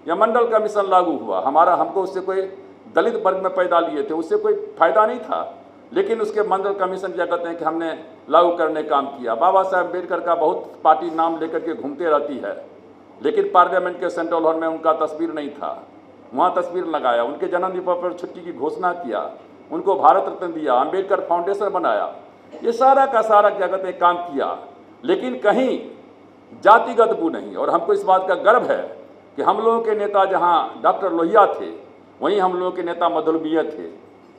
या मंडल कमीशन लागू हुआ, हमको उससे कोई दलित वर्ग में पैदा लिए थे, उससे कोई फायदा नहीं था, लेकिन उसके मंडल कमीशन क्या कहते हैं कि हमने लागू करने का काम किया। बाबा साहब अम्बेडकर का बहुत पार्टी नाम लेकर के घूमते रहती है, लेकिन पार्लियामेंट के सेंट्रल हॉल में उनका तस्वीर नहीं था, वहाँ तस्वीर लगाया, उनके जन्मदिन पर छुट्टी की घोषणा किया, उनको भारत रत्न दिया, अम्बेडकर फाउंडेशन बनाया, ये सारा का सारा क्या कहते हैं काम किया, लेकिन कहीं जातिगत वो नहीं। और हमको इस बात का गर्व है कि हम लोगों के नेता जहाँ डॉक्टर लोहिया थे, वहीं हम लोगों के नेता मधुलमीय थे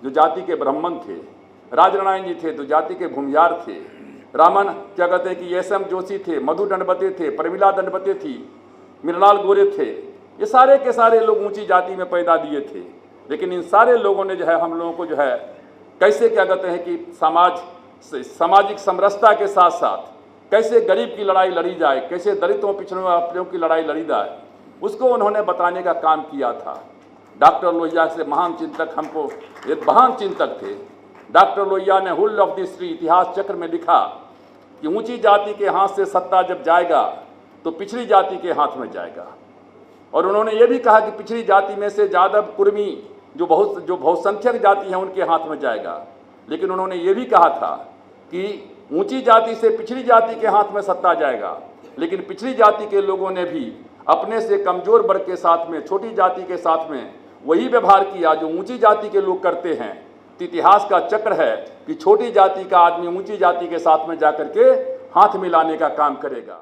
जो जाति के ब्राह्मण थे, राजनारायण जी थे जो जाति के भूमिहार थे, रामन क्या कहते हैं कि एस.एम. जोशी थे, मधु दंडवते थे, प्रमिला दंडवते थी, मृणाल गोरे थे, ये सारे के सारे लोग ऊंची जाति में पैदा दिए थे। लेकिन इन सारे लोगों ने जो है हम लोगों को जो है कैसे क्या कहते हैं कि सामाजिक समरसता के साथ साथ कैसे गरीब की लड़ाई लड़ी जाए, कैसे दलितों पिछड़ों की लड़ाई लड़ी जाए, उसको उन्होंने बताने का काम किया था। डॉक्टर लोहिया से महान चिंतक, हमको एक महान चिंतक थे। डॉक्टर लोहिया ने हुल ऑफ द हिस्ट्री इतिहास चक्र में लिखा कि ऊंची जाति के हाथ से सत्ता जब जाएगा तो पिछड़ी जाति के हाथ में जाएगा। और उन्होंने ये भी कहा कि पिछड़ी जाति में से यादव, कुर्मी जो बहुसंख्यक जाति है उनके हाथ में जाएगा। लेकिन उन्होंने ये भी कहा था कि ऊंची जाति से पिछड़ी जाति के हाथ में सत्ता जाएगा, लेकिन पिछड़ी जाति के लोगों ने भी अपने से कमजोर वर्ग के साथ में, छोटी जाति के साथ में वही व्यवहार किया जो ऊंची जाति के लोग करते हैं। तो इतिहास का चक्र है कि छोटी जाति का आदमी ऊंची जाति के साथ में जाकर के हाथ मिलाने का काम करेगा।